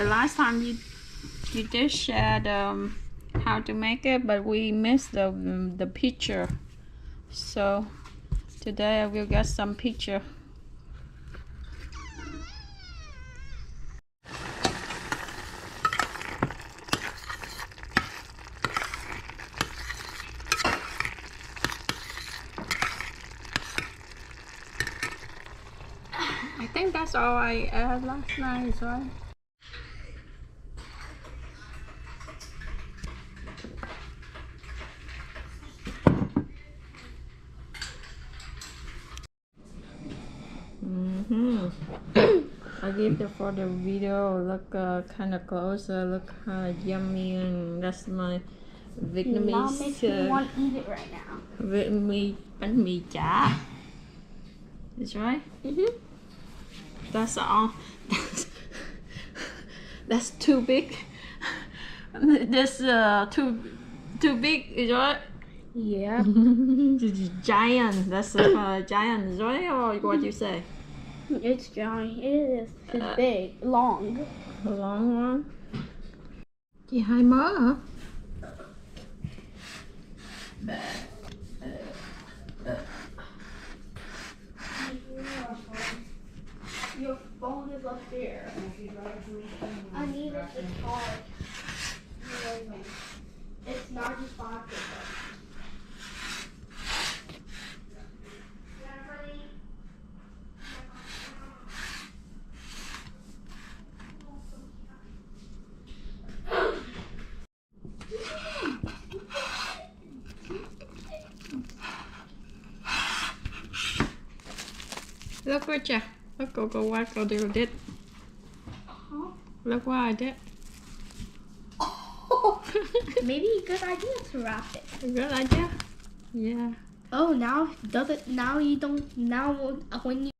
The last time you did share how to make it, but we missed the picture. So today I will get some picture. I think that's all I had last night, right? I give it for the video. Look kind of closer. Look yummy, and that's my Vietnamese. Now makes me want to eat it right now. Vietnamese bánh mì chả. That's right. That's all. That's too big. This too big, is right? Yeah. Giant. That's giant, is right? Or what you say? It's giant. It is. It's big, long. A long one. Chị hai mớ hả? Your phone is up there. I need it to charge. It's not responsive. Look what you. Look what I did. Look what I did. Maybe a good idea to wrap it. A good idea. Yeah. Oh, now does it? Now you don't. Now when you.